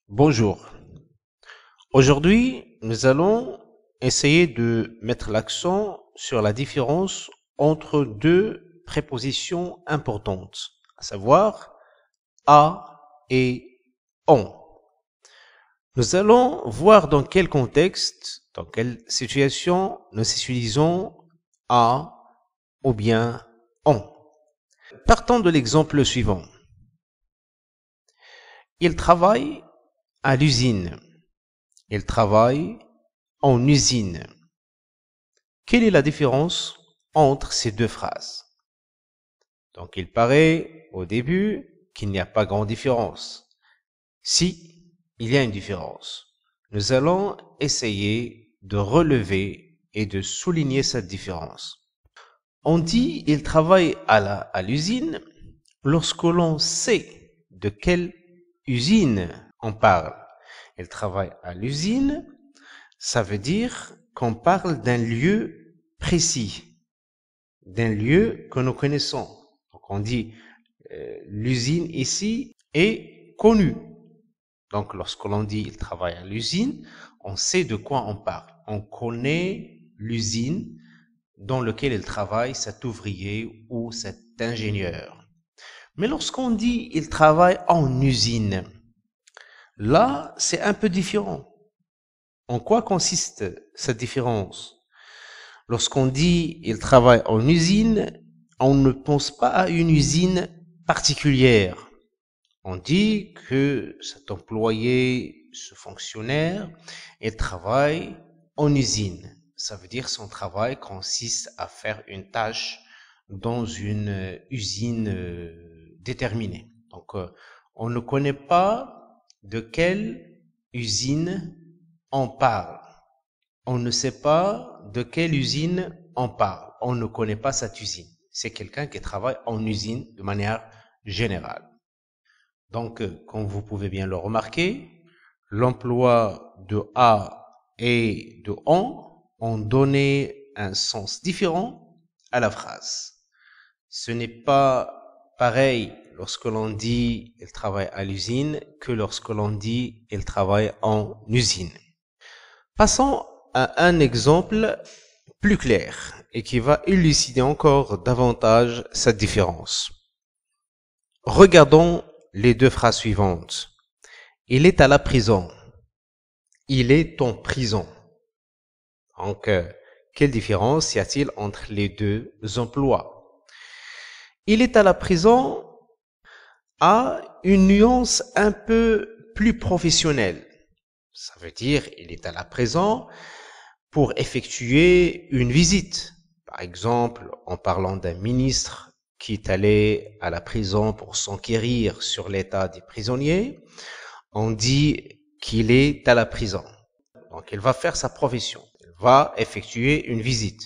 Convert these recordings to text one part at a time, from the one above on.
Bonjour. Aujourd'hui, nous allons essayer de mettre l'accent sur la différence entre deux prépositions importantes, à savoir à et on. Nous allons voir dans quel contexte, dans quelle situation nous utilisons à ou bien on. Partons de l'exemple suivant. Il travaille à l'usine. Il travaille en usine. Quelle est la différence entre ces deux phrases? Donc, il paraît au début qu'il n'y a pas grande différence. Si, il y a une différence. Nous allons essayer de relever et de souligner cette différence. On dit il travaille à l'usine lorsque l'on sait de quelle usine on parle. Il travaille à l'usine, ça veut dire qu'on parle d'un lieu précis, d'un lieu que nous connaissons. Donc on dit l'usine ici est connue. Donc lorsque l'on dit il travaille à l'usine, on sait de quoi on parle. On connaît l'usine dans laquelle il travaille, cet ouvrier ou cet ingénieur. Mais lorsqu'on dit il travaille en usine, là, c'est un peu différent. En quoi consiste cette différence? Lorsqu'on dit il travaille en usine, on ne pense pas à une usine particulière. On dit que cet employé, ce fonctionnaire, il travaille en usine. Ça veut dire son travail consiste à faire une tâche dans une usine déterminée. Donc, on ne connaît pas de quelle usine on parle. On ne sait pas de quelle usine on parle. On ne connaît pas cette usine. C'est quelqu'un qui travaille en usine de manière générale. Donc, comme vous pouvez bien le remarquer, l'emploi de à et de on ont donné un sens différent à la phrase. Ce n'est pas pareil lorsque l'on dit « il travaille à l'usine » que lorsque l'on dit « il travaille en usine ». Passons à un exemple plus clair et qui va élucider encore davantage cette différence. Regardons les deux phrases suivantes. Il est à la prison. Il est en prison. Donc, quelle différence y a-t-il entre les deux emplois? Il est à la prison a une nuance un peu plus professionnelle. Ça veut dire il est à la prison pour effectuer une visite. Par exemple, en parlant d'un ministre qui est allé à la prison pour s'enquérir sur l'état des prisonniers, on dit qu'il est à la prison. Donc, il va faire sa profession. Il va effectuer une visite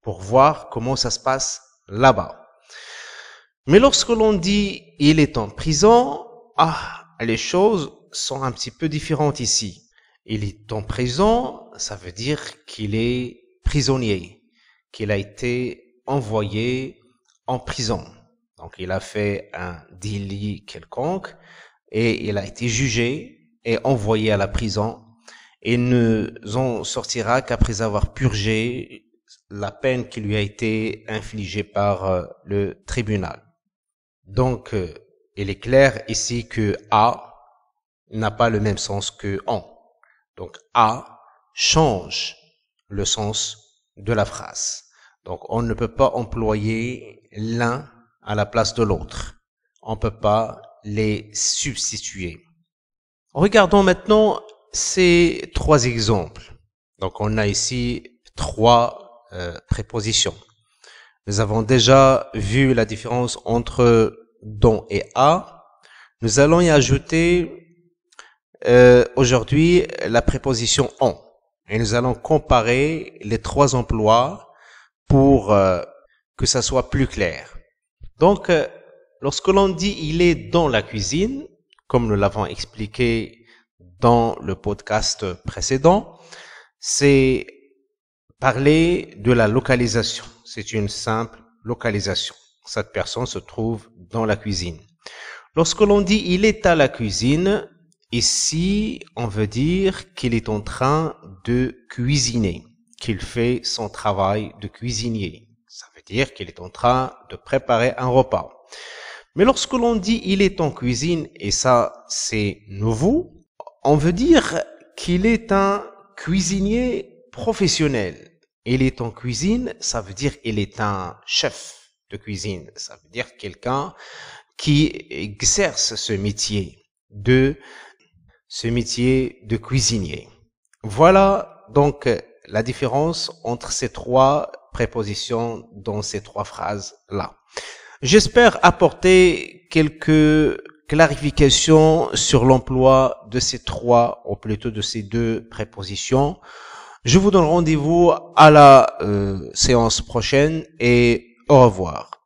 pour voir comment ça se passe là-bas. Mais lorsque l'on dit il est en prison, les choses sont un petit peu différentes ici. Il est en prison, ça veut dire qu'il est prisonnier, qu'il a été envoyé en prison. Donc, il a fait un délit quelconque et il a été jugé et envoyé à la prison. Et ne en sortira qu'après avoir purgé la peine qui lui a été infligée par le tribunal. Donc, il est clair ici que à n'a pas le même sens que en. Donc, à change le sens de la phrase. Donc, on ne peut pas employer l'un à la place de l'autre. On ne peut pas les substituer. Regardons maintenant ces trois exemples. Donc, on a ici trois prépositions. Nous avons déjà vu la différence entre dans et à. Nous allons y ajouter aujourd'hui la préposition en. Et nous allons comparer les trois emplois pour que ça soit plus clair. Donc, lorsque l'on dit il est dans la cuisine, comme nous l'avons expliqué dans le podcast précédent, c'est parler de la localisation. C'est une simple localisation. Cette personne se trouve dans la cuisine. Lorsque l'on dit il est à la cuisine, Ici, on veut dire qu'il est en train de cuisiner, qu'il fait son travail de cuisinier. Ça veut dire qu'il est en train de préparer un repas. Mais lorsque l'on dit il est en cuisine, et ça c'est nouveau, on veut dire qu'il est un cuisinier professionnel. Il est en cuisine, ça veut dire qu'il est un chef de cuisine. Ça veut dire quelqu'un qui exerce ce métier de cuisinier. Voilà donc la différence entre ces trois prépositions dans ces trois phrases-là. J'espère apporter quelques clarifications sur l'emploi de ces trois, ou plutôt de ces deux prépositions. Je vous donne rendez-vous à la séance prochaine et au revoir.